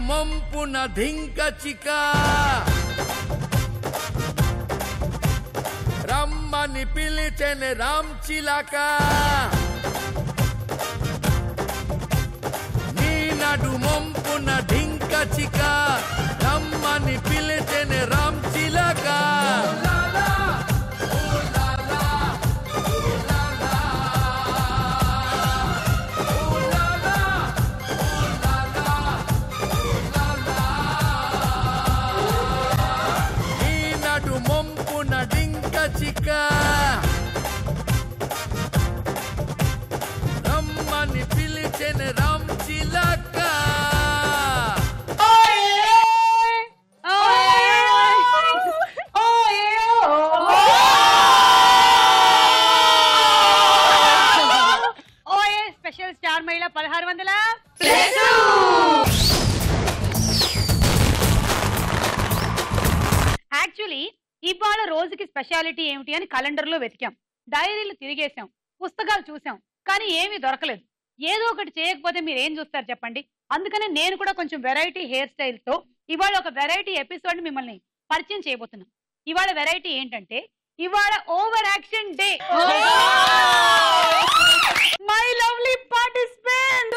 మంపున ధింక చిక రమ్మని పిలిచెను రామ్ చిలక నీ నడు మంపున ధింక చిక రమ్మని పిలిచెను రామ్ చిలక రమ్మని పిలిచెను రామ్ చిలక స్పెషల్ స్టార్ మహిళ 1600 యాక్చువల్లీ ఇవాళ రోజుకి స్పెషాలిటీ ఏమిటి అని క్యాలెండర్ లో వెతికాం, డైరీలు తిరిగేసాం, పుస్తకాలు చూసాం, కానీ ఏమీ దొరకలేదు. ఏదో ఒకటి చేయకపోతే మీరు ఏం చూస్తారు చెప్పండి. అందుకనే నేను కూడా కొంచెం వెరైటీ హెయిర్ స్టైల్ తో ఇవాళ ఒక వెరైటీ ఎపిసోడ్ మిమ్మల్ని పరిచయం చేయబోతున్నాం. ఇవాళ వెరైటీ ఏంటంటే ఇవాళ over action day. My lovely participant,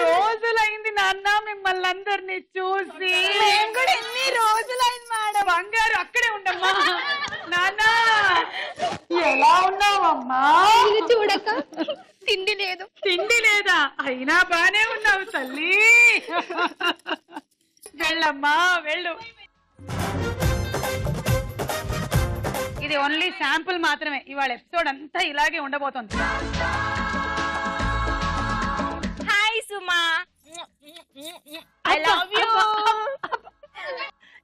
రోజులైంది నాన్న మిమ్మల్ని అందరినీ చూసి. ఎన్ని రోజులైంది మేడం. బంగారు అక్కడే ఉండమ్మా. నాన్న ఎలా ఉన్నావమ్మా? చూడక తిండి లేదు. తిండి లేదా? అయినా బానే ఉన్నావు తల్లి. వెళ్ళమ్మా వెళ్ళు. ఇది ఓన్లీ శాంపుల్ మాత్రమే. ఇవాళ ఎపిసోడ్ అంతా ఇలాగే ఉండబోతుంది. Hi Suma, I love you.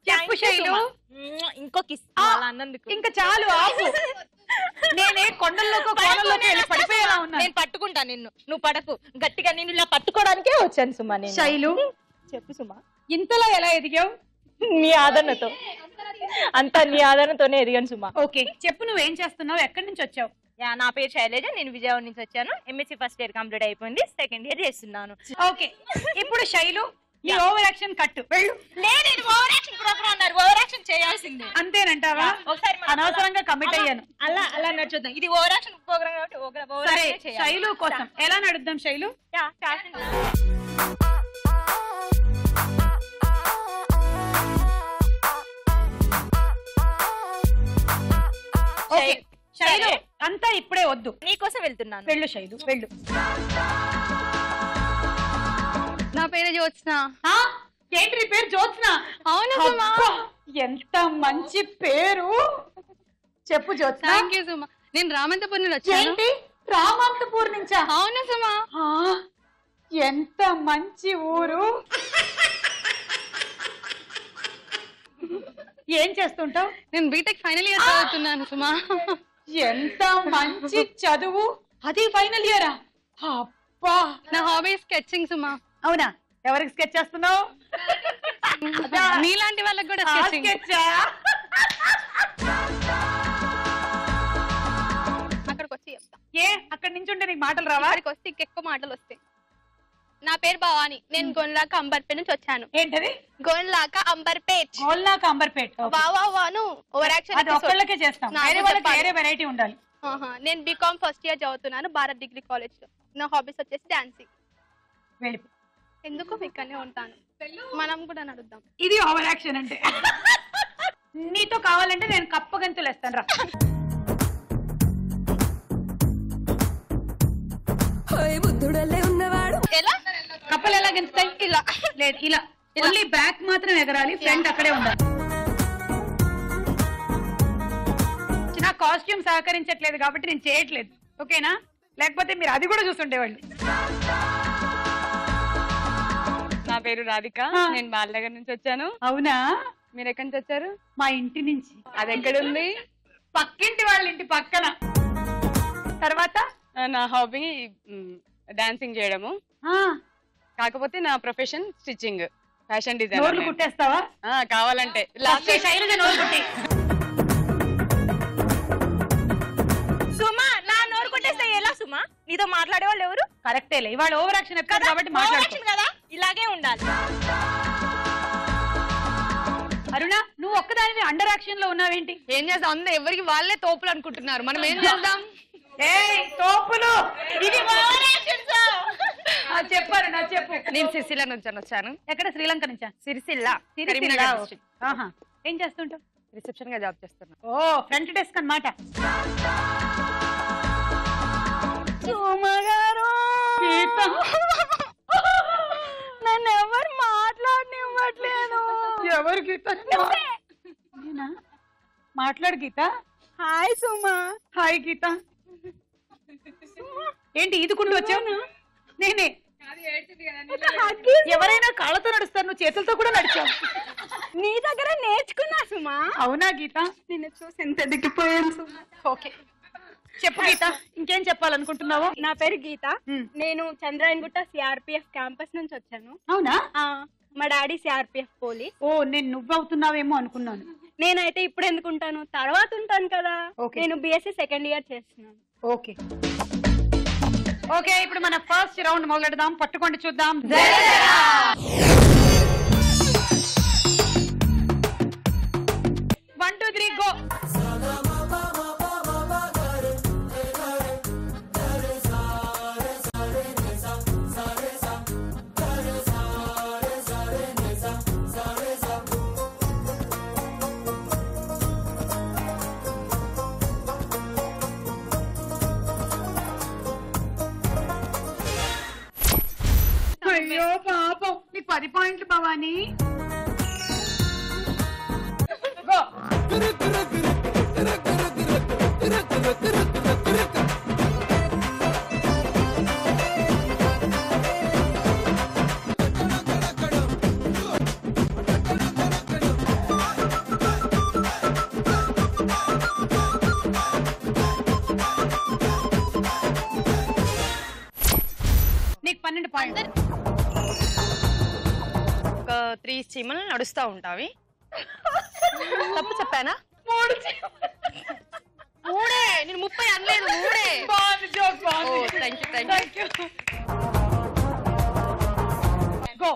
చెప్పు శైలు. ఇంకో కిస్ అన్నందుకు. ఇంకా చాలు ఆపు. నేనే కొండల్లోకి కోనల్లోకి వెళ్ళి పడిపోయేలా ఉన్నా. నేను పట్టుకుంటా నిన్ను, నువ్వు పడకు. గట్టిగా నిన్ను ఇలా పట్టుకోవడానికే వచ్చాను సుమా. నేను శైలు చెప్పు సుమా. ఇంతలా ఎలా ఎదిగావు? నీ ఆదరణతో, అంతా నీ ఆదరణతోనే ఎదిగాను సుమా. ఓకే చెప్పు, నువ్వేం చేస్తున్నావు? ఎక్కడి నుంచి వచ్చావు? నా పేరు శైలజ, నేను విజయవాడ నుంచి వచ్చాను. ఎంఎస్సీ ఫస్ట్ ఇయర్ కంప్లీట్ అయిపోయింది, సెకండ్ ఇయర్ చేస్తున్నాను. ఓకే ఇప్పుడు శైలు ఈ ఓవర్ యాక్షన్ కట్టు. వెళ్ళు. లేదు ఓవర్ యాక్షన్ ప్రోగ్రామ్ అన్నారు, ఓవర్ యాక్షన్ చేయాల్సిందే. అంతేనంటావా? ఒకసారి అనవసరంగా కమిట్ అయ్యాను. అలా నడుచుద్దాం. ఇది ఓవర్ యాక్షన్ ప్రోగ్రామ్ కాబట్టి సరే శైలు కోసం ఎలా నడుద్దాం శైలు? ఓకే శైలు అంతా ఇప్పుడే వద్దు, నీకోసం వెళ్తున్నాను. వెళ్ళు శైలు వెళ్ళు. నా పేరు జ్యోత్స్న. ఏంటి నీ పేరు? జ్యోత్స్న? అవును సుమా. ఎంత మంచి పేరు. చెప్పు జ్యోత్స్న. థ్యాంక్ యూ సుమా. నేను రామంతపూర్ నుంచి వచ్చాను. ఏంటి రామంతపూర్ నుంచా? అవును సుమా. ఎంత మంచి ఊరు. ఏం చేస్తుంటావు? నేను బీటెక్ ఫైనల్ ఇయర్ చదువుతున్నాను సుమా. ఎంత మంచి చదువు, అది ఫైనల్ ఇయరా? అబ్బా. నా హాబీ స్కెచింగ్ సుమా. అవునా? ఎవరికి స్కెచ్ చేస్తున్నావు? నీలాంటి వాళ్ళకి కూడా స్కెచింగ్. అక్కడికి వచ్చి చెప్తా. ఏ అక్కడి నుంచి ఉంటే నీకు మాటలు రావా? అక్కడికి వస్తే ఎక్కువ మాటలు వస్తాయి. నా పేరు భవాని, నేను గోన్లాక అంబర్పేట్ నుంచి వచ్చాను. ఏంటది? గోన్లాక అంబర్పేట్. గోన్లాక అంబర్పేట్. వాను ఓవర్ యాక్షన్ అది ఒక్కళ్ళకే చేస్తాం, వేరే వాళ్ళకి వేరే వెరైటీ ఉండాలి. నేను బీకామ్ ఫస్ట్ ఇయర్ చదువుతున్నాను భారత్ డిగ్రీ కాలేజ్ లో. నా హాబీస్ వచ్చేసి డాన్సింగ్. వెళ్ళిపో. ఎందుకు ఇక్కడనే ఉంటాను, మనం కూడా నడుద్దాం. ఇది ఓవర్ యాక్షన్ అంటే. నీతో కావాలంటే నేను కప్పగంతులు వేస్తాను రా. ఎలా కప్పలు ఎలా గెంతుతాయి? ఇలా లేదు, ఇలా ఓన్లీ బ్యాక్ మాత్రం ఎగరాలి, ఫ్రంట్ అక్కడే ఉండాలి. నా కాస్ట్యూమ్ సహకరించట్లేదు కాబట్టి నేను చేయట్లేదు, ఓకేనా? లేకపోతే మీరు అది కూడా చూస్తుండేవాళ్ళు. నా పేరు రాధిక, నేను బాలనగర్ నుంచి వచ్చాను. అవునా? మీరు ఎక్కడి నుంచి వచ్చారు? మా ఇంటి నుంచి. అది ఎక్కడుంది? పక్కింటి వాళ్ళ ఇంటి పక్కన. తర్వాత నా హాబీ డాన్సింగ్ చేయడము, కాకపోతే నా ప్రొఫెషన్ స్టిచ్చింగ్, ఫ్యాషన్ డిజైనర్. కుట్టేస్తావా? కావాలంటే సుమా, నా నోరు కొట్టేస్తే ఎలా సుమా? నీతో మాట్లాడే వాళ్ళు ఎవరు? కరెక్టేలే, ఇవాళ ఓవర్ యాక్షన్ ఎప్పుడు కాబట్టి మాట్లాడుకో కదా, ఇలాగే ఉండాలి. అరుణ, నువ్వు ఒక్కదానివి అండర్ యాక్షన్ లో ఉన్నావేంటి? ఏం చేద్దాం, అందరూ ఎవరికి వాళ్ళే తోపులు అనుకుంటున్నారు, మనం ఏం చేద్దాం? తోపులు ఇది చెప్పారు నా చెప్పు. నేను సిరిసిల్ల నుంచి వచ్చాను. ఎక్కడ? శ్రీలంక నుంచా? సిరిసిల్ల. ఏం చేస్తుంటావు? రిసెప్షన్ గా జాబ్ చేస్తున్నా. ఓ, ఫ్రంట్ డెస్క్ అన్నమాట. నన్ను ఎవరు మాట్లాడనివ్వట్లేదు. ఎవరు గీత? మాట్లాడు గీత. హాయ్ సుమా. హాయ్ గీత. ఏంటి ఈదుకుంటూ వచ్చావు? నేనే. ఎవరైనా కాళ్ళతో నడుస్తారు, నువ్వు చేతులతో కూడా నడిచావు. నీ దగ్గర నేర్చుకున్నా సుమా. అవునా గీత? నిన్ను చూసి ఎంత దిగిపోయాను సుమా. ఓకే, చెప్పు గీత, ఇంకేం చెప్పాలనుకుంటున్నావు? నా పేరు గీత. నేను చంద్రాయణగుట్ట సిఆర్పిఎఫ్ క్యాంపస్ నుంచి వచ్చాను. అవునా? మా డాడీ సిఆర్పిఎఫ్ పోలీస్. ఓ, నేను నువ్వవుతున్నావేమో అనుకున్నాను. నేనైతే ఇప్పుడు ఎందుకుంటాను, తర్వాత ఉంటాను కదా. నేను బిఎస్సి సెకండ్ ఇయర్ చేస్తున్నాను. ఓకే ఓకే, ఇప్పుడు మన ఫస్ట్ రౌండ్ మొదలెడదాం. పట్టుకోండి చూద్దాం. 1 2 3 గో. అయ్యో పాపం, నీకు 10 పాయింట్లు భవానీ. గో. నీకు 12 పాయింట్లు. ఒక 3 చీమలు నడుస్తా ఉంటావి. తప్పు చెప్పానా? 3 నేను 30 అనలేదు, 3. బాగుంది జోక్, బాగుంది. Thank you. గో.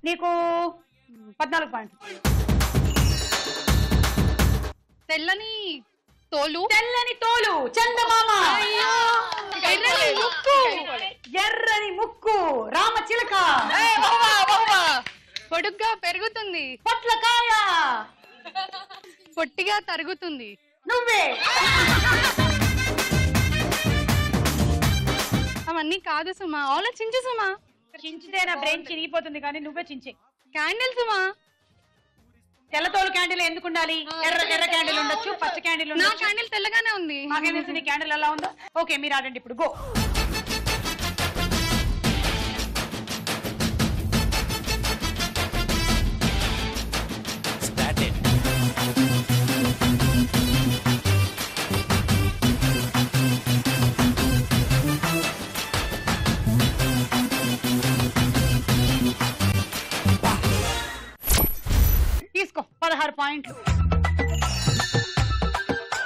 నీకు 14 పాయింట్లు. తెల్లని తోలు. తెల్లని తోలు, చందమామ. ఎర్రని ముక్కు, ఎర్రని ముక్కు, రామచిలక. పొడుగ్గా పెరుగుతుంది. పొట్లకాయ. పొట్టిగా తరుగుతుంది. నువ్వే. అవన్నీ కాదు సుమా, ఆలోచించు సుమా. చించితే నా బ్రెయిన్ చిరిగిపోతుంది, కానీ నువ్వే చించే. క్యాండిల్ సుమా. తెల్లతోలు క్యాండిల్ ఎందుకు ఉండాలి? ఎర్ర క్యాండిల్ ఉండొచ్చు, పచ్చ క్యాండిల్ నా ఉండొచ్చు. క్యాండిల్ తెల్లగానే ఉంది. మాకేం తెలిసి నీ క్యాండిల్ ఎలా ఉందో. ఓకే, మీరు ఆడండి ఇప్పుడు. గో. తీసుకో 16 పాయింట్లు.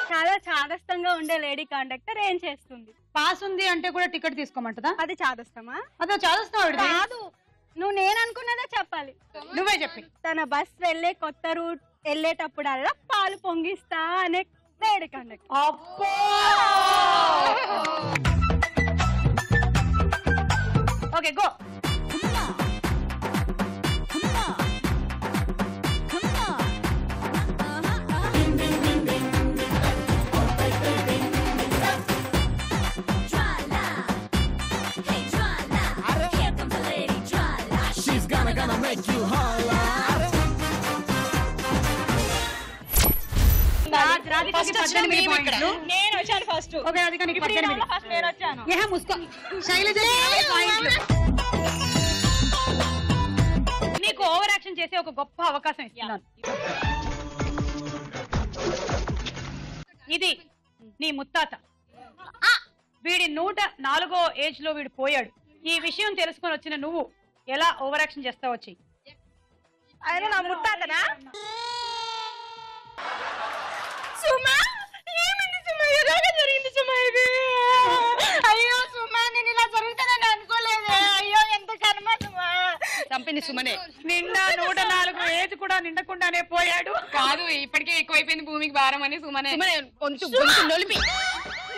చాలా చాదస్తంగా ఉండే లేడీ కండక్టర్ ఏం చేస్తుంది? పాస్ ఉంది అంటే కూడా టికెట్ తీసుకోమంటదా? అది చాదస్తమా? అదో చదువుతున్నావు. కాదు, నువ్వు నేను అనుకున్నదే చెప్పాలి. నువ్వే చెప్పి. తన బస్ వెళ్ళే కొత్త రూట్ వెళ్ళేటప్పుడల్లా పాలు పొంగిస్తా అనే లేడీ కండక్టర్. అబ్బో. Okay, go. నేను వచ్చాను ఫస్ట్. ఓకే, రాధిక నీకు 18. ఫస్ట్ నేను వచ్చాను. ముసుకో. శైలజ పాయింట్లు. నీకు ఓవర్ యాక్షన్ చేసే ఒక గొప్ప అవకాశం ఇస్తున్నాను. ఇది నీ ముత్తాత. వీడి 104వ ఏజ్ లో వీడు పోయాడు. ఈ విషయం తెలుసుకొని వచ్చిన నువ్వు ఎలా ఓవర్ యాక్షన్ చేస్తావు? వచ్చి ఆయన నా ముత్తాతనా? సుమా ఏమైంది సుమా? ఎలాగ జరిగింది సుమా ఇది? అయ్యో సుమా, నేను ఇలా జరుగుతానని అనుకోలేదే. అయ్యో ఎంత కర్మ సుమా. చంపింది సుమనే. నిండా 104 ఏజ్ కూడా నిండకుండానే పోయాడు. కాదు, ఇప్పటికే ఎక్కువైపోయింది భూమికి భారం అని సుమనే.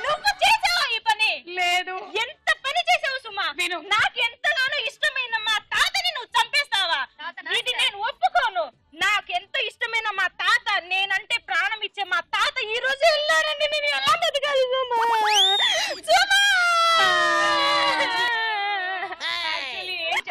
నువ్వు చేసావా ఈ పని? లేదు. ఎంత పని చేసావు సుమా? విను. నాకు ఎంతగానో ఇష్టమైన మా తాతని నువ్వు చంపేస్తావా? ఇది నేను ఒప్పుకోను. నాకెంతో ఇష్టమైన మా తాత, నేనంటే ప్రాణం ఇచ్చే మా తాత ఈ రోజు వెళ్ళారండి. నేను ఎలా బతకాలి సుమా? సుమా!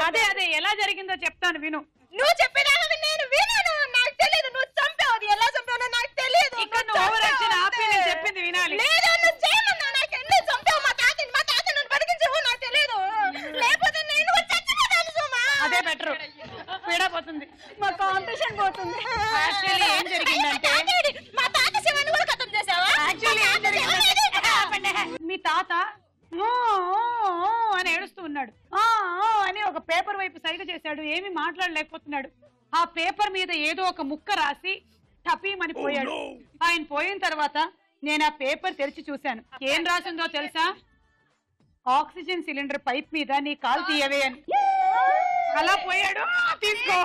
అదే అదే ఎలా జరిగిందో చెప్తాను, విను. నువ్వు చెప్పేదాకా నేను వినను. నాకు తెలియదు. నువ్వు చంపావు. అది ఎలా చంపావో నాకు తెలియదు. ఇక్కడ నువ్వు ఓవర్ యాక్షన్ ఆపి నేను చెప్పింది వినాలి. లేదు, నువ్వు చేయమన్నా. నాకు ఎందుకు చంపావు మా తాతని? మా తాత నన్ను బతికించవు. నాకు తెలియదు. లేకపోతే నేను చచ్చిపోతాను సుమా. అదే బెటర్. పీడపోతుంది, మా కాంపిటీషన్ పోతుంది. యాక్చువల్లీ ఏం జరిగిందంటే మా తాత శివాన్ని కూడా ఖతం చేసావా? యాక్చువల్లీ ఏం జరిగిందంటే మీ తాత ఓ అని ఏడుస్తూ ఉన్నాడు. అని ఒక పేపర్ వైపు సైగ చేశాడు. ఏమీ మాట్లాడలేకపోతున్నాడు. ఆ పేపర్ మీద ఏదో ఒక ముక్క రాసి టపీమని పోయాడు. ఆయన పోయిన తర్వాత నేను ఆ పేపర్ తెరిచి చూశాను. ఏం రాసిందో తెలుసా? ఆక్సిజన్ సిలిండర్ పైప్ మీద నీ కాలు తీయవే అని. అలా పోయాడు. తీసుకో.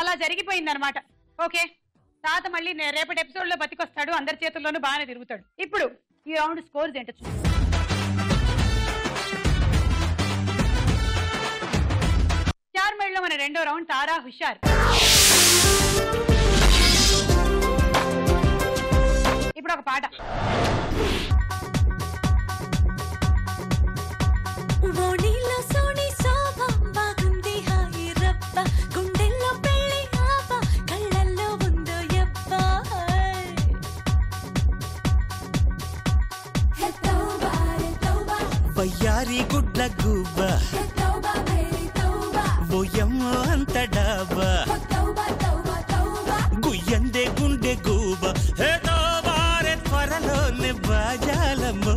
అలా జరిగిపోయిందనమాట. ఓకే, తాత మళ్ళీ రేపటి ఎపిసోడ్ లో బతికొస్తాడు. అందరి చేతుల్లోనూ బాగానే తిరుగుతాడు. ఇప్పుడు ఈ రౌండ్ స్కోర్స్ ఏంటో చూద్దాం. చార్మేడ్ లో మన రెండో రౌండ్ తారా హుషార్. ఇప్పుడు ఒక పాట. వయ్యారి గుడ్ల గుబ్బ ఓయమ్మ అంత డాబా గుయ్యందే గుండె గూబ హే తోబారే త్వరలోనే బాజాలమ్మో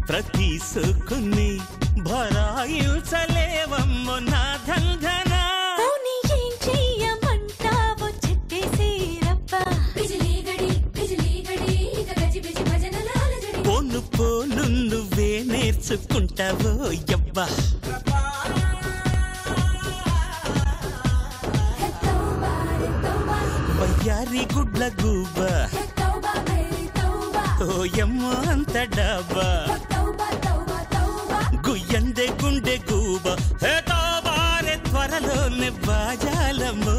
ప్రతి సుకుని భరాయిల్చలేవమ్మో నా ధంధనా ఏం చెయ్యమంటావో చెప్పేసేరబ్బా పోను పోను నువ్వే నేర్చుకుంటావో యబ్బా వయ్యారి గుడ్ల గూబ ఓయమ్మ అంత డాబా గుయ్యందే గుండె గూబ హే తోబారే త్వరలోనే బాజాలమ్మో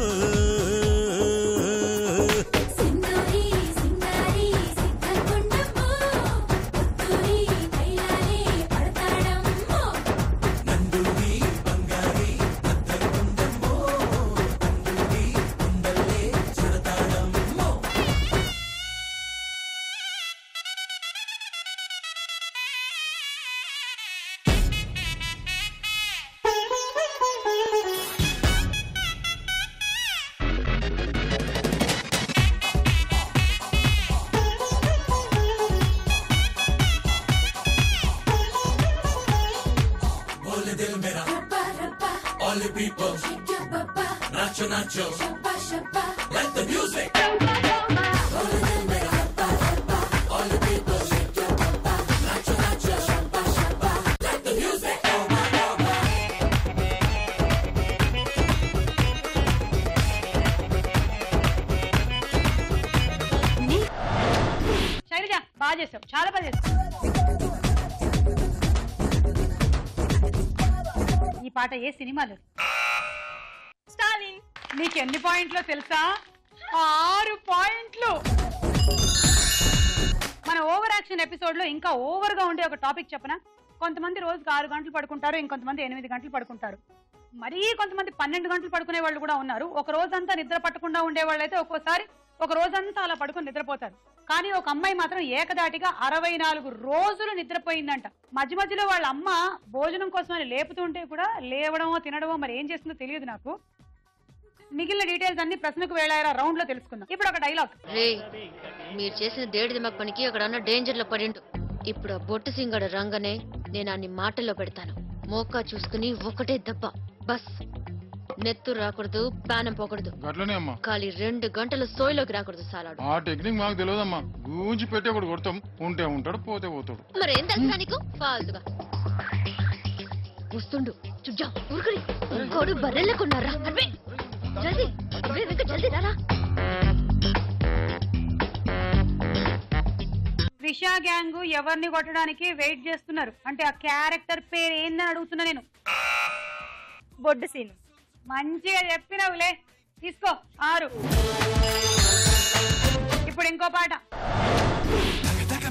all the people. Shake your baba. Nacho, nacho. Shabba, shabba. Let the music. All of them make shabba, shabba. All the people shake your baba. Nacho, nacho. Shabba, shabba. Let the music. Oba, oba. Shailaja బాగా చేసావు, చాలా బాగా చేసావు. ఈ పాట ఏ సినిమాలో? స్టాలిన్. నీకు ఎన్ని పాయింట్లు తెలుసా? 6 పాయింట్లు. మన ఓవర్ యాక్షన్ ఎపిసోడ్ లో ఇంకా ఓవర్ గా ఉండే ఒక టాపిక్ చెప్పనా? కొంతమంది రోజుకి 6 గంటలు పడుకుంటారు, ఇంకొంతమంది 8 గంటలు పడుకుంటారు, మరీ కొంతమంది 12 గంటలు పడుకునే వాళ్ళు కూడా ఉన్నారు. ఒక రోజంతా నిద్ర పట్టకుండా ఉండే వాళ్ళు అయితే ఒక్కోసారి ఒక రోజంతా అలా పడుకుని నిద్రపోతారు. కానీ ఒక అమ్మాయి మాత్రం ఏకదాటిగా 64 రోజులు నిద్రపోయిందంట. మధ్య మధ్యలో వాళ్ళ అమ్మ భోజనం కోసమని లేపుతుంటే కూడా లేవడమో తినడమో మరి ఏం చేస్తుందో తెలియదు నాకు. మిగిలిన డీటెయిల్స్ అన్ని ప్రశ్నకు వేళారా రౌండ్ లో తెలుసుకుందాం. ఇప్పుడు ఒక డైలాగ్. రే, మీరు చేసిన దేడి దిమాగ్ పనికి అక్కడ ఉన్న డేంజర్ లో పడిండు. ఇప్పుడు ఆ బొట్టు సింగడ రంగనే నేను అన్ని మాటల్లో పెడతాను. మోకా చూసుకుని ఒకటే దెబ్బ బస్. నెత్తు రాకూడదు, పానం పోకూడదు. అట్లనే అమ్మా. ఖాళీ 2 గంటల సోయిలోకి రాకూడదు సాలాడు. ఆ టెక్నిక్ మాకు తెలియదమ్మా. గూంచి పెట్టి ఒకటి కొడతాం, ఉంటే ఉంటాడు, పోతే పోతాడు. మరి ఏం తెలుసా నీకు? ఫాల్తుగా వస్తుండు. చుజ్జా ఊరుకుని ఇంకోడు బర్రెళ్ళకున్నారా? అర్వే జల్దీ, అర్వే వెంక జల్దీ రారా. త్రిషా గ్యాంగ్ ఎవరిని కొట్టడానికి వెయిట్ చేస్తున్నారు అంటే ఆ క్యారెక్టర్ పేరు ఏందని అడుగుతున్నా నేను. బొడ్డు సీను. మంచిగా చెప్పినవులే, తీసుకో 6. ఇప్పుడు ఇంకో పాట.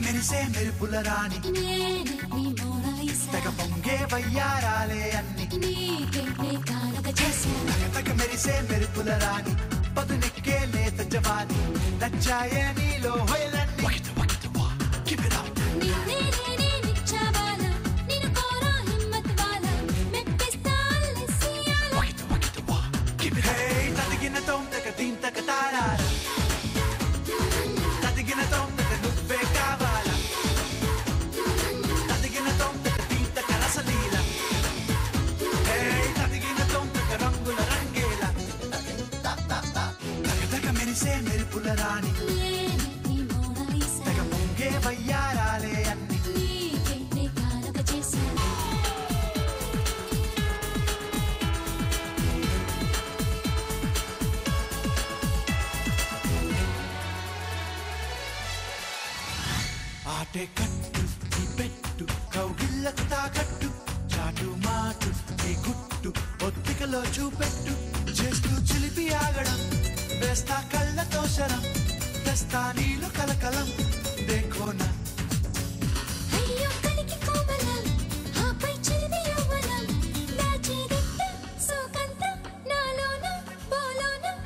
మెరిసే మెరుపుల రాణి తెగ పొంగే వయ్యారాలే అన్ని మెరిసే మెరుపుల రాణి పదునెక్కే లేత జవాని నచ్చాయే నీలో హొయలన్నీ. తదిగిన తోంతక దీంతక తారా, తదిగిన తోంతక నువ్వే కావాలా, తదిగిన తోంతక దీంతక రసలీల, తదిగిన తోంతక రంగుల రంగేల. తగతగ మెరిసే మెరుపుల రాణి తెగ పొంగే వయ్యారాలే అన్ని. ఆటే కట్టు ఈ పెట్టు కౌగిళ్ళకు తాకట్టు చాటు మాటు ఈ గుట్టు ఒత్తికలో చూపెట్టు చేస్తూ చిలిపి ఆగడం వేస్తా కళ్ళతో శరం తెస్తా నీళ్ళు కలకలం దేఖోనా.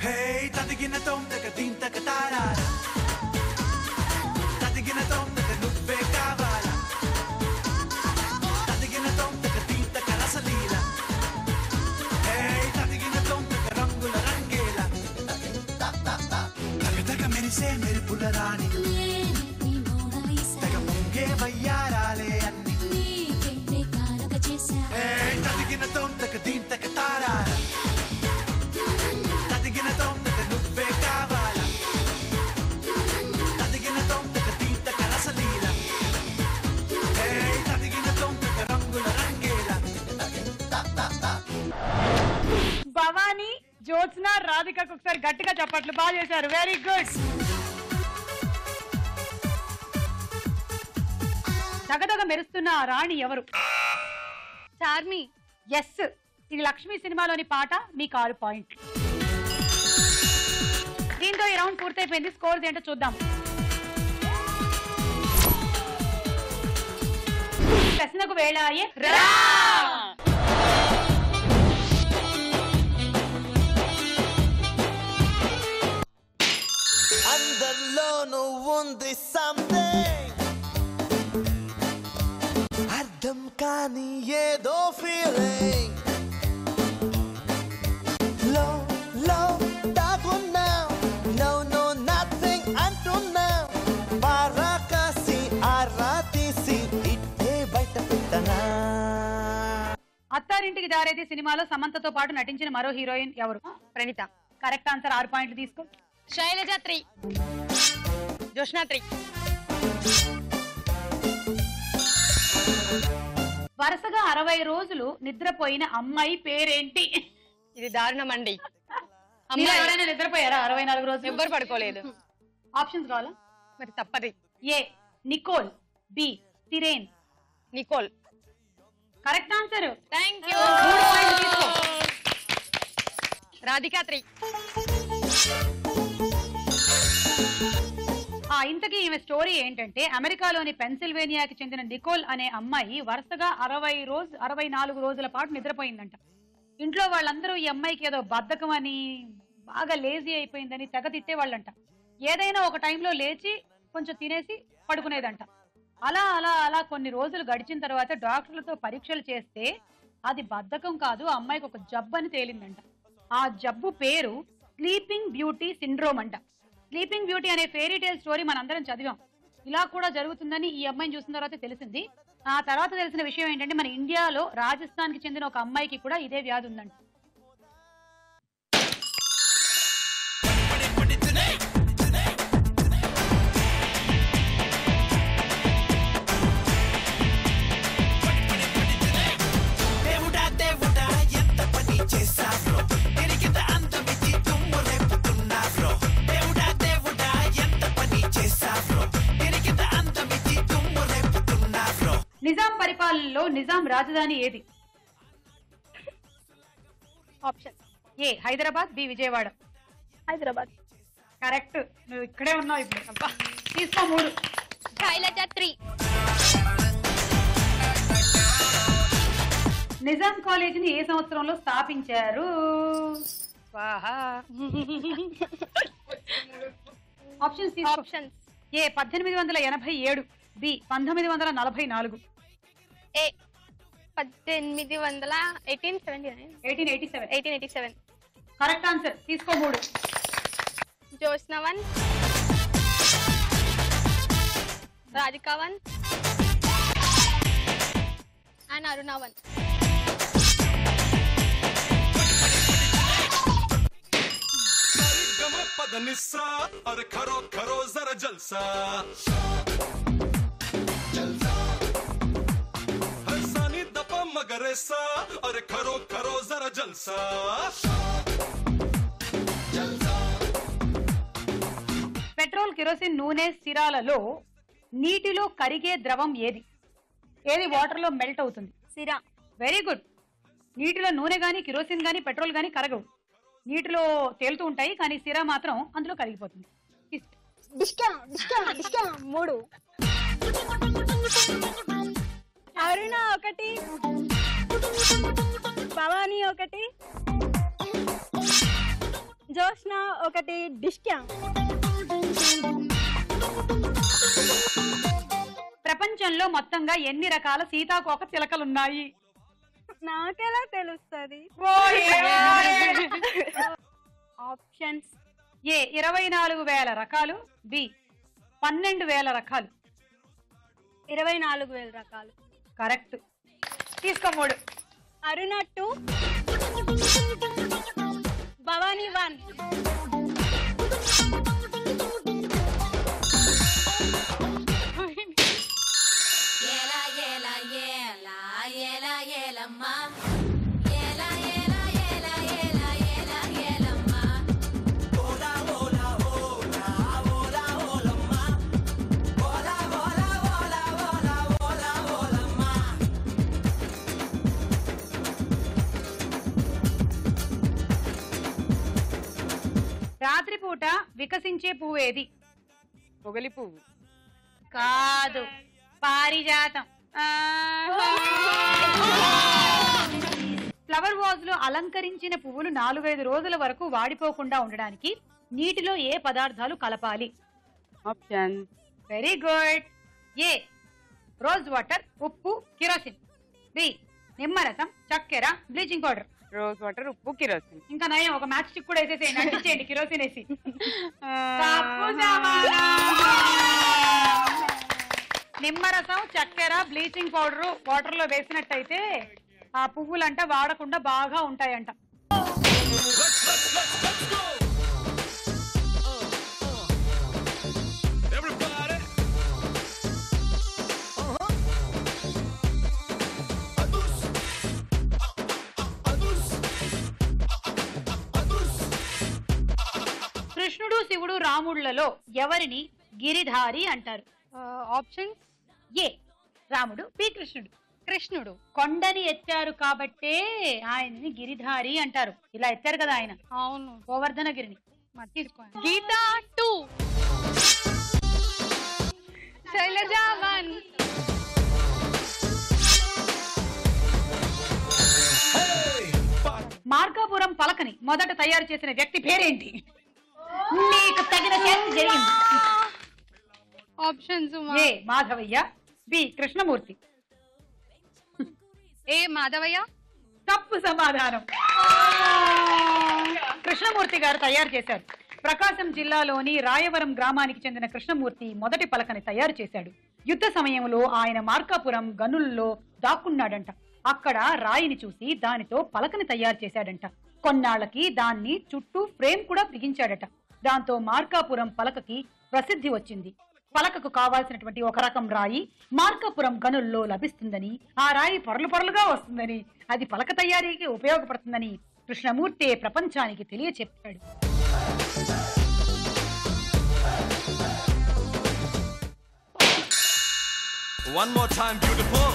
హే తదిగిన తోంతక దీంతక తారా, తదిగిన తోంతక నువ్వే కావాలా, తదిగిన తోంతక దీంతక రసలీల, తదిగిన తోంతక రంగుల రంగేల. తగతగ మెరిసే మెరుపుల రాణి తెగ పొంగే వయ్యారాలే అన్ని. తదిగిన తోంతక దీంతక తారా, తదిగిన తోంతక నువ్వే కావాలా, తదిగిన తోంతక దీంతక రసలీల, తదిగిన తోంతక రంగుల రంగేల. భవానీ, జ్యోత్స్న, రాధికకు ఒకసారి గట్టిగా చప్పట్లు. బాగా చేశారు, వెరీ గుడ్. దగదగ మెరుస్తున్న ఆ రాణి ఎవరు? చార్మి. ఎస్, ఇది లక్ష్మి సినిమాలోని పాట. మీకు 6 పాయింట్లు. దీంతో ఈ రౌండ్ పూర్తయిపోయింది. స్కోర్స్ ఏంటో చూద్దాం. ప్రశ్నకు వేళ అయ్యే రా. అందరిలోనూ ఉంది సంథింగ్, అర్థం కాని ఏదో ఫీలింగ్, లో లో దాగున్నా నో నో నథింగ్ అంటున్నా, పారాకాసి ఆరా తీసి ఇట్టే బయట పెట్టనా. అత్తారింటికి దారేది సినిమాలో సమంతతో పాటు నటించిన మరో హీరోయిన్ ఎవరు? ప్రణీత. కరెక్ట్ ఆన్సర్, 6 పాయింట్లు తీసుకో. శైలజ 3. జోష్నా 3. వరుసగా 60 రోజులు నిద్రపోయిన అమ్మాయి పేరేంటి? ఇది దారుణం అండి. మీరు ఎవరైనా నిద్రపోయారా 64 రోజులు? ఎవ్వరు పడుకోలేదు. ఆప్షన్స్ కావాలా? మరి తప్పది. ఏ నికోల్, బి సిరేన్. Nicole. Correct answer. Thank you. Radhika 3. ఇంతకీ ఈమె స్టోరీ ఏంటంటే అమెరికాలోని పెన్సిల్వేనియాకి చెందిన నికోల్ అనే అమ్మాయి వరుసగా 64 రోజుల పాటు నిద్రపోయిందంట. ఇంట్లో వాళ్ళందరూ ఈ అమ్మాయికి ఏదో బద్ధకం అని, బాగా లేజీ అయిపోయిందని తెగ తిట్టేవాళ్ళంట. ఏదైనా ఒక టైంలో లేచి కొంచెం తినేసి పడుకునేదంట. అలా అలా అలా కొన్ని రోజులు గడిచిన తర్వాత డాక్టర్లతో పరీక్షలు చేస్తే అది బద్ధకం కాదు, ఆ అమ్మాయికి ఒక జబ్బు అని తేలిందంట. ఆ జబ్బు పేరు స్లీపింగ్ బ్యూటీ సిండ్రోమ్ అంట. స్లీపింగ్ బ్యూటీ అనే ఫెయిరీ టేల్ స్టోరీ మనందరం చదివాం. ఇలా కూడా జరుగుతుందని ఈ అమ్మాయిని చూసిన తర్వాత తెలిసింది. ఆ తర్వాత తెలిసిన విషయం ఏంటంటే మన ఇండియాలో రాజస్థాన్ కి చెందిన ఒక అమ్మాయికి కూడా ఇదే వ్యాధి ఉందంట. నిజాం పరిపాలనలో నిజాం రాజధాని ఏది? Option A Hyderabad, B Vijayawada. Hyderabad. Correct. నువ్వు ఇక్కడే ఉన్నావు ఇప్పుడు. తీసుకో 3. శైలజ 3. నిజాం కాలేజీని ఏ సంవత్సరంలో స్థాపించారు? ఆప్షన్స్ తీసుకో. Options A 1887, B 1944. A 1887. Correct answer. తీసుకో 3. జోష్నా 1, రాధిక 1 అండ్ అరుణ 1. अरे करो करो जरा जलसा हसानी दपा मगरेसा अरे करो करो जरा जलसा పెట్రోల్, కిరోసిన్, నూనె, సిరాలలో నీటిలో కరిగే ద్రవం ఏది? ఏది వాటర్ లో మెల్ట్ అవుతుంది? సిరా. Very good. నీటిలో నూనె గాని, కిరోసిన్ గాని, పెట్రోల్ గాని కరగవు. నీటిలో తేలుతూ ఉంటాయి, కానీ సిరా మాత్రం అందులో కరిగిపోతుంది. 3. అరుణ 1, భవానీ 1, జోష్నా 1, డిష్క్యా. ప్రపంచంలో మొత్తంగా ఎన్ని రకాల సీతాకోక చిలకలున్నాయి? నాకెలా తెలుస్తుంది? ఆప్షన్స్ ఏ 24,000 రకాలు, బి 12,000 రకాలు. 24,000 రకాలు. కరెక్ట్. తీసుకో 3. అరుణ 2, భవానీ 1. రాత్రిపూట వికసించే పువ్వు ఏది? పొగలి పువ్వు. కాదు, పారిజాతం. ఫ్లవర్ వాజ్ లో అలంకరించిన పువ్వులు 4-5 రోజుల వరకు వాడిపోకుండా ఉండడానికి నీటిలో ఏ పదార్థాలు కలపాలి? Option. Very good. A rose water, ఉప్పు, కిరోసిన్. బి నిమ్మరసం, చక్కెర, బ్లీచింగ్ పౌడర్. రోజ్ వాటర్, ఉప్పు, కిరోసిన్. ఇంకా నయం, ఒక మ్యాచ్ స్టిక్ కూడా వేసేసేయండి, అంటించేయండి కిరోసిన్ వేసి. నిమ్మరసం, చక్కెర, బ్లీచింగ్ పౌడర్ వాటర్ లో వేసినట్టయితే ఆ పువ్వులంట వాడకుండా బాగా ఉంటాయంట. కృష్ణుడు శివుడు రాముళ్లలో ఎవరిని గిరిధారి అంటారు? ఆప్షన్స్: ఏ రాముడు, బి కృష్ణుడు. కృష్ణుడు. కొండని ఎత్తారు కాబట్టే ఆయన్ని గిరిధారి అంటారు. ఇలా ఎత్తారు కదా ఆయన. అవును, గోవర్ధనగిరిని. గీతా 2, శైలజ 1. మార్కాపురం పలకని మొదట తయారు చేసిన వ్యక్తి పేరేంటి? నీకు తగిన చేతి జరిగింది. ఆప్షన్స్: ఏ మాధవయ్య, బి కృష్ణమూర్తి. ఏ మాధవయ్య. తప్పు సమాధానం. కృష్ణమూర్తి గారు తయారు చేశారు. ప్రకాశం జిల్లాలోని రాయవరం గ్రామానికి చెందిన కృష్ణమూర్తి మొదటి పలకని తయారు చేశాడు. యుద్ధ సమయంలో ఆయన మార్కాపురం గనుల్లో దాక్కున్నాడంట. అక్కడ రాయిని చూసి దానితో పలకని తయారు చేశాడంట. కొన్నాళ్లకి దాన్ని చుట్టూ ఫ్రేమ్ కూడా బిగించాడట. దాంతో మార్కాపురం పలకకి ప్రసిద్ధి వచ్చింది. పలకకు కావాల్సినటువంటి ఒక రకం రాయి మార్కాపురం గనుల్లో లభిస్తుందని, ఆ రాయి పొరలు పొరలుగా వస్తుందని, అది పలక తయారీకి ఉపయోగపడుతుందని కృష్ణమూర్తి ప్రపంచానికి తెలియచెప్పాడు. One more time, beautiful.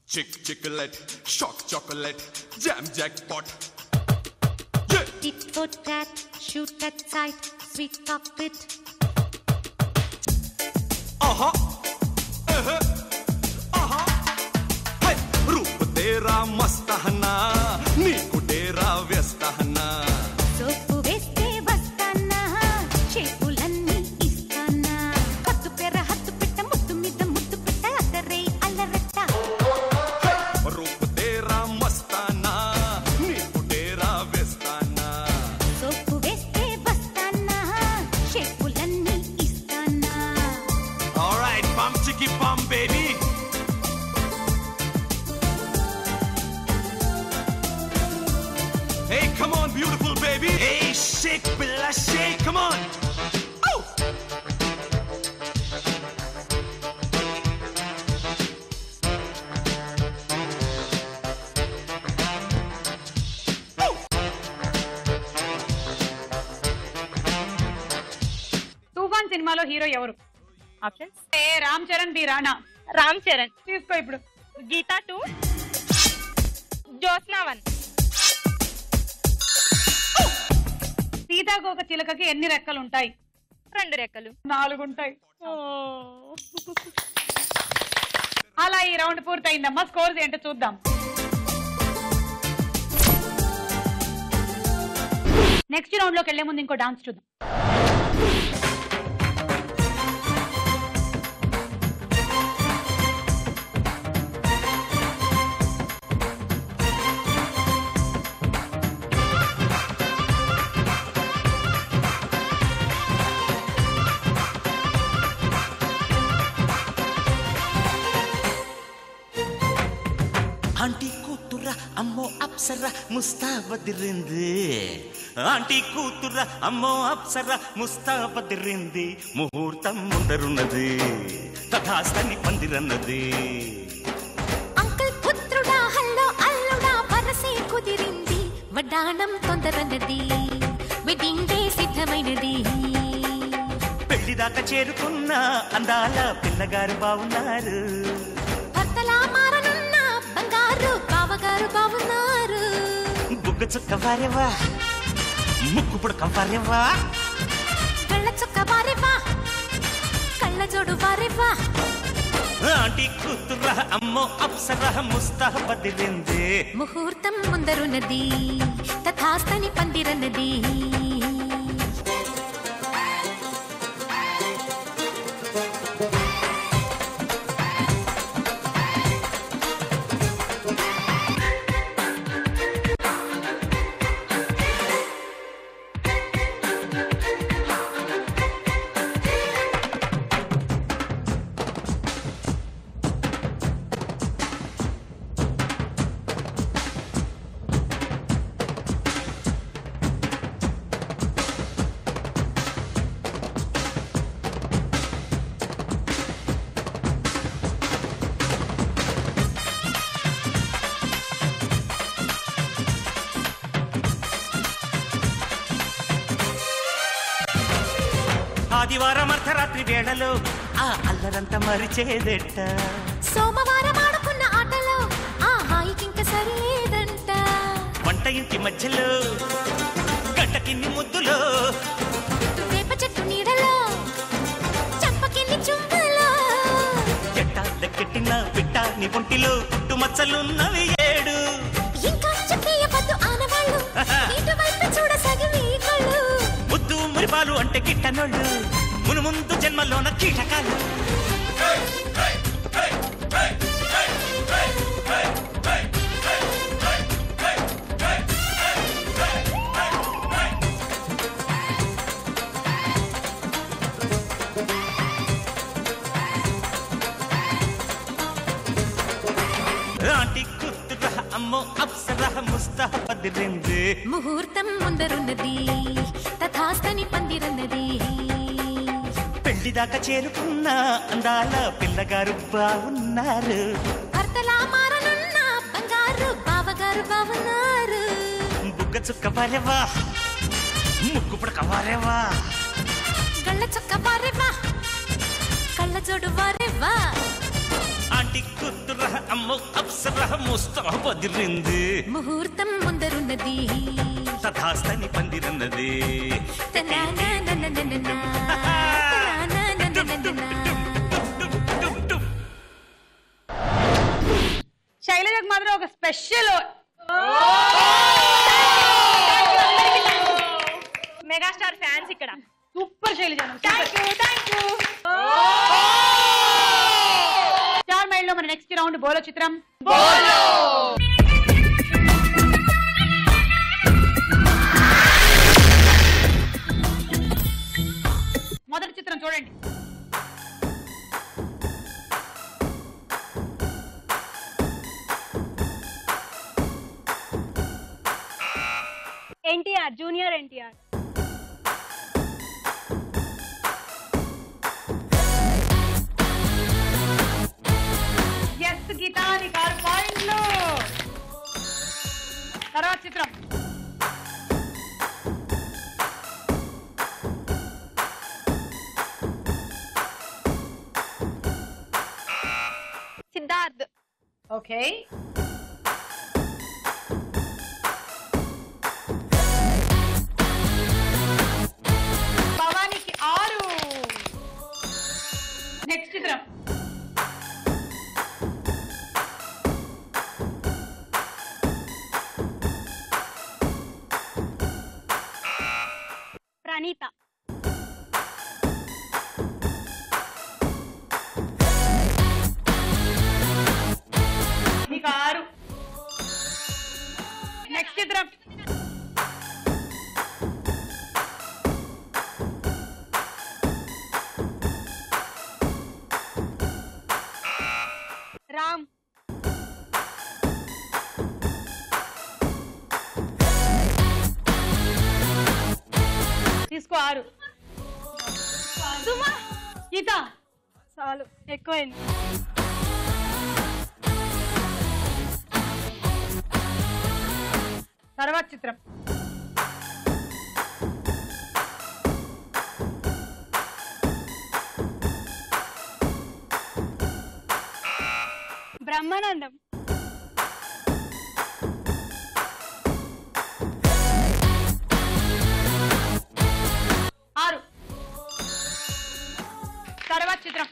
Chick-chocolate, shock chocolate, jam jackpot. Yeah. Tit for tat, shoot at sight, sweet cockpit. Uh-huh. Uh-huh. Uh-huh. Hey, रूप तेरा मस्त है ना, नीकु तेरा व्यस्त है ना. సోపు వేస్తే వస్తానా, చేతులన్నీ ఇస్తానా. హత్తు పెర హత్తు పెట్ట, ముద్దు మీద ముద్దు పెట్ట, అదరై అల్లరట్ట. रूप तेरा मस्ताना, नीकु तेरा व्यस्ताना. సోపు వేస్తే వస్తానా, చేతులన్నీ ఇస్తానా. All right, bum chicky bum baby. Hey, come on, beautiful baby. Hey, shake, Bella, shake, come on. Oh. Toofan సినిమాలో హీరో ఎవరు? ఆప్షన్స్: ఏ రామ్ చరణ్, బి రాణా. రామ్ చరణ్. తీసుకో ఇప్పుడు. గీతా 2, జ్యోత్స్న 1. సీతాకోక చిలకకి ఎన్ని రెక్కలు ఉంటాయి? 2 రెక్కలు. 4 ఉంటాయి. అలా ఈ రౌండ్ పూర్తయిందమ్మా. స్కోర్స్ ఏంటో చూద్దాం. నెక్స్ట్ రౌండ్ లోకి వెళ్లే ముందు ఇంకో డాన్స్ చూద్దాం. ఆంటీ కూతుర అమ్మో అప్సర ముస్తాబదిరింది. ఆంటీ కూతుర అమ్మో అప్సర ముస్తాబదిరింది. ముహూర్తం ముందరున్నది, తథాస్తని పందిరన్నది. అంకుల్ పుత్రుడా, హల్లో అల్లుడా, వరసే కుదిరింది. వడ్డాణం తొందరన్నది, వెడ్డింగ్ డే సిద్ధమైనది. పెళ్లిదాకా చేరుకున్న అందాల పిల్లగారు బావున్నారు. భర్తలా మారనున్న బంగారు బావగారు బావున్నారు. బుగ్గ చుక్క వారేవా, ముక్కు పుడక వారేవా, కళ్ళ చుక్క వారేవా, కళ్ళ జోడు వారేవా. ఆంటీ కూతుర అమ్మో అప్సర ముస్తాబదిరింది. ముహూర్తం ముందరున్నది, తథాస్తని పందిరన్నది. ఆదివారం అర్ధరాత్రి వేళలో ఆ అల్లరంతా మరిచేదెట్ట సోమవారం ఆడుకున్న ఆటలో ఆ హాయికింక సరిలేదంట వంట ఇంటి మధ్యలో గంటకిన్ని ముద్దులో వేప చెట్టు నీడలో చంపకిన్ని చుంబలో ఎట్టాకెట్టిన పిట్ట నీ ఒంటిలో పుట్టు మచ్చలున్నవి 7 ఇంకా చెప్పేయవద్దు ఆనవాళ్ళు ఇటువైపు చూడసాగి మీ కళ్ళు ముద్దు మురిపాలు అంటే గిట్టనోళ్ళు మును ముందు జన్మలోన కీటకాలు ఆంటీ కూతురా అమ్మో అప్సరా ముస్తాహపదిరింది ముహూర్తం ముందరున్నది తథాస్తని పందిరన్నది పెళ్లిదాకా చేరుకున్న అందాల పిల్లగారు బాగున్నారు భర్తలా మారనున్న బంగారు బావగారు బావున్నారు బుగ్గ చుక్క వారేవా ముక్కు పుడక వారేవా గళ్ళ చొక్క వారేవా కళ్ళ జోడు వారేవా ఆంటీ కూతురా అమ్మో అప్సరా ముస్తాహపదిరింది ముహూర్తం ముందరున్నది తథాస్తని పందిరన్నది శైలజకు మాత్రం ఒక స్పెషల్ మెగాస్టార్ ఫ్యాన్స్ ఇక్కడ. సూపర్ శైలజ. స్టార్ మైల్ లో మన నెక్స్ట్ రౌండ్ బోలో చిత్రం. మొదటి చిత్రం చూడండి. ఎన్టీఆర్, జూనియర్ ఎన్టీఆర్. ఎస్ గీతానికి 6 పాయింట్లు. తర్వాత చిత్రం. సిద్ధార్థ్. ఓకే. భవానికి 6. నెక్స్ట్ చిత్రం. ప్రణీత. మీకు 6. నెక్స్ట్ చిత్రం. రామ్. తీసుకో 6. సుమా. గీత చాలు, ఎక్కువైంది. తర్వాత చిత్రం. బ్రహ్మానందం. తర్వాత చిత్రం.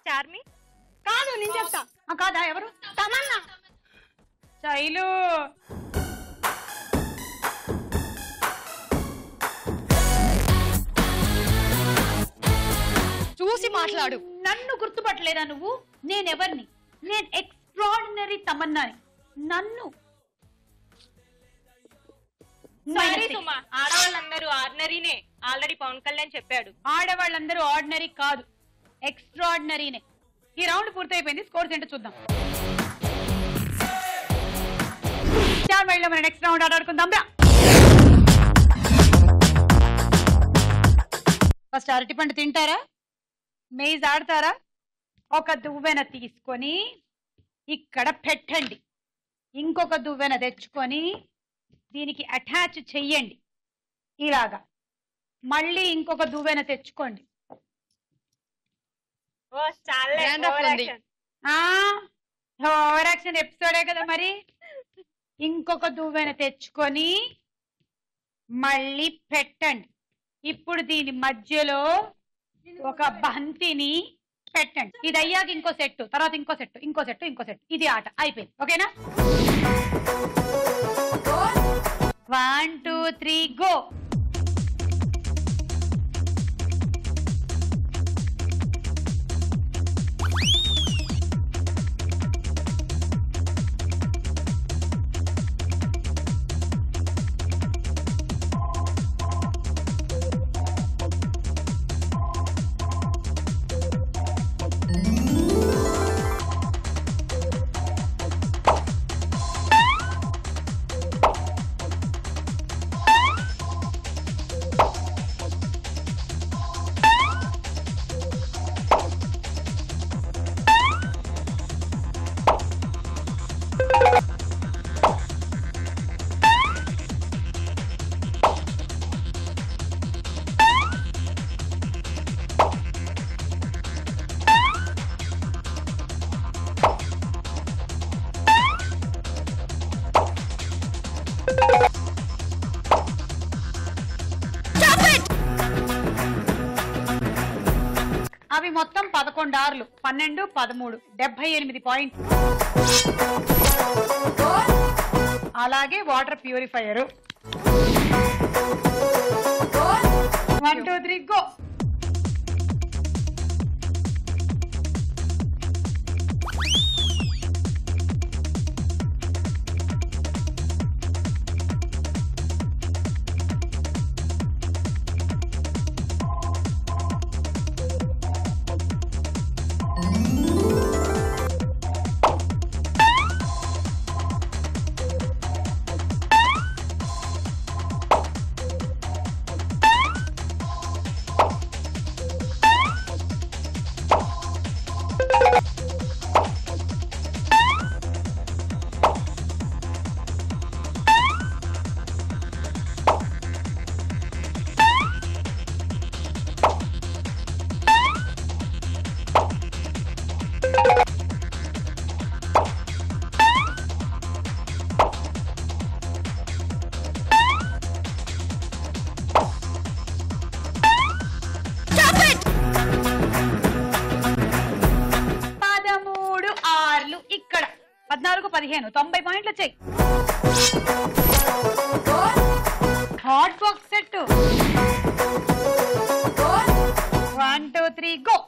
చార్మి. కాదు, నేను చెప్తా. కాదా? ఎవరు? తమన్నా. శైలు. చూసి మాట్లాడు. నన్ను గుర్తుపట్టలేదా నువ్వు? నేనెవరిని? నేను ఎక్స్ట్రాడినరీ తమన్నాని. నన్ను సారీ సుమా, ఆడవాళ్ళందరూ ఆర్డినరీనే. ఆల్రెడీ పవన్ కళ్యాణ్ చెప్పాడు. ఆడవాళ్ళందరూ ఆర్డినరీ కాదు, ఎక్స్ట్రాడినరీనే. ఈ రౌండ్ పూర్తయిపోయింది. స్కోర్స్ ఏంటో చూద్దాం. స్టార్ మైల్ లో మన నెక్స్ట్ రౌండ్ ఆడుకుందాం. ఫస్ట్ అరటిపండు తింటారా? మేజ్ ఆడతారా? ఒక దువ్వెన తీసుకొని ఇక్కడ పెట్టండి. ఇంకొక దువ్వెన తెచ్చుకొని దీనికి అటాచ్ చెయ్యండి ఇలాగా. మళ్ళీ ఇంకొక దువ్వెన తెచ్చుకోండి. ఓవర్ యాక్షన్ ఎపిసోడే కదా మరి. ఇంకొక దువ్వెన తెచ్చుకొని మళ్ళీ పెట్టండి. ఇప్పుడు దీని మధ్యలో ఒక బంతిని పెట్టండి. ఇది అయ్యాక ఇంకో సెట్, తర్వాత ఇంకో సెట్, ఇంకో సెట్, ఇంకో సెట్. ఇది ఆట అయిపోయింది. ఓకేనా? 1 2 3 గో. అవి మొత్తం 11 ఆర్లు, 12 13, 78 పాయింట్లు. అలాగే వాటర్ ప్యూరిఫైయర్. 1 2 3 గో. ఇక్కడ 14 15 90 పాయింట్లు వచ్చాయి. Hot box set. 1 2 3 గో.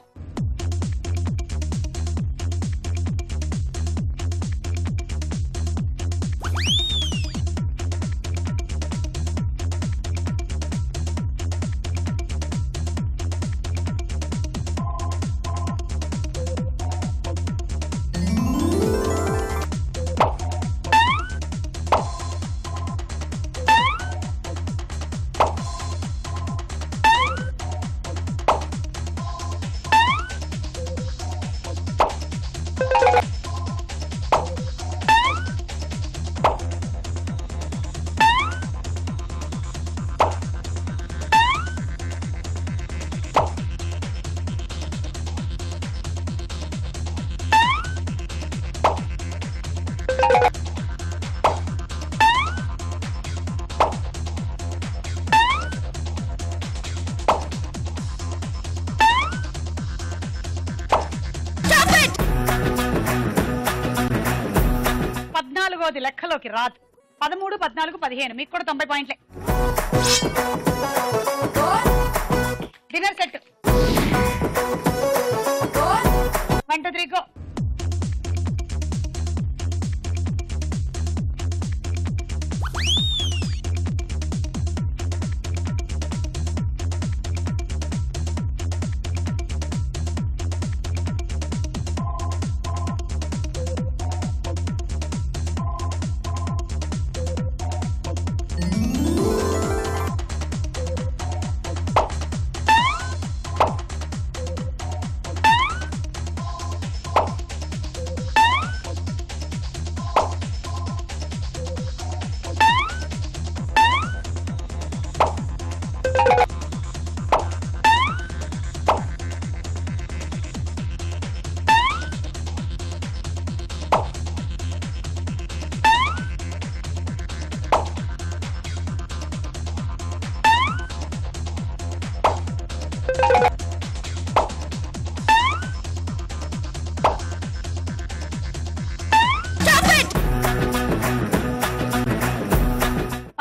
అది లెక్కలోకి రాదు. 13 14 15 మీకు కూడా 90 పాయింట్లే. Dinner set. 1 2 3 గో.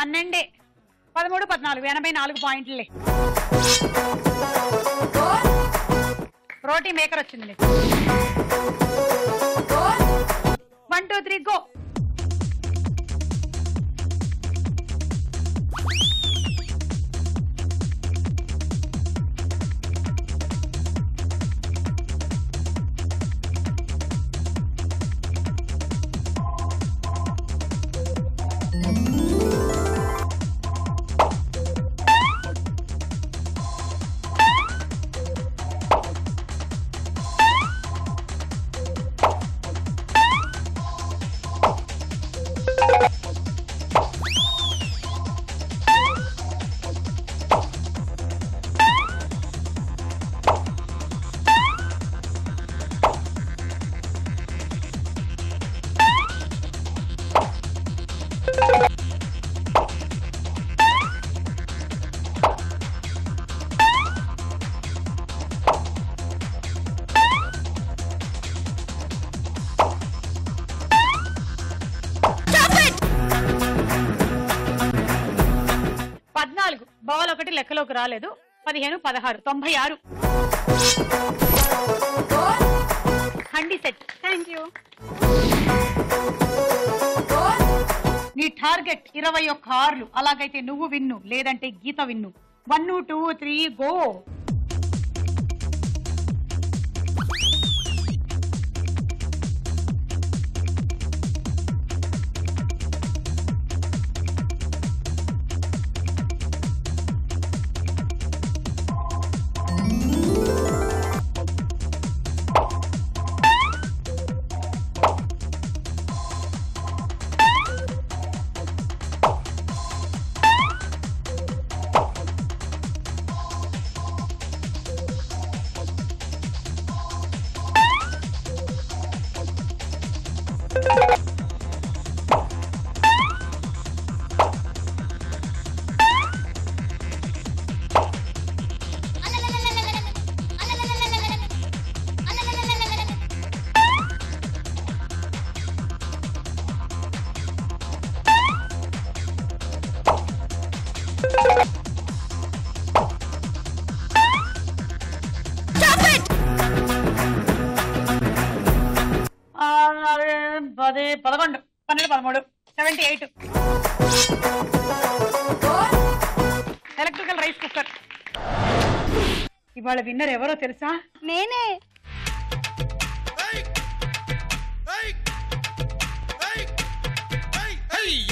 12, 13, 14, 84 పాయింట్లే. రోటీ మేకర్ వచ్చింది. 1, 2, 3 గో. బాల్ ఒకటి లెక్కలోకి రాలేదు. 15, 16, 96. హండి సెట్. Thank you. నీ టార్గెట్ 21 కార్లు. అలాగైతే నువ్వు విన్ను, లేదంటే గీత విన్ను. 1, 2, 3 గో. పది 11 12 13 78. Electrical rice cooker. ఇవాళ విన్నర్ ఎవరో తెలుసా? నేనే.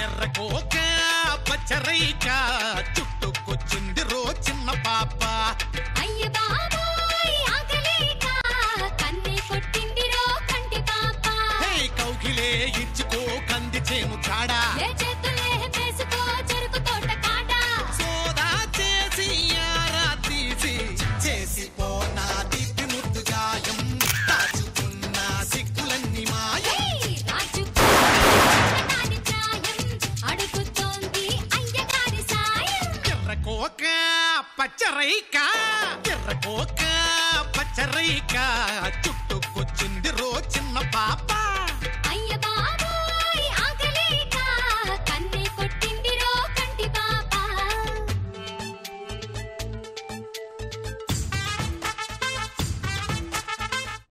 ఎర్రకోక పచ్చరైక చుట్టుకొచ్చింది రో చిన్న పాప. అయ్య బాబాయ్ ఆగలేక కన్నే కొట్టింది రో కంటి పాప. కౌగిలే ఇచ్చుకో కంది చేను చాడా. చేతులే వేసుకో చెరుకు తోట కాడ. సోదా చేసి యారా తీసి చేసిపో నా దిద్ది ముద్దు గాయం. దాచుకున్న సిక్కులన్నీ మాయం. అడుగుతోంది అయ్యగారి సాయం. ఎర్రకోక పచ్చరైక ఎర్రకోక పచ్చరైక చుట్టుకొచ్చింది రో చిన్న పాప.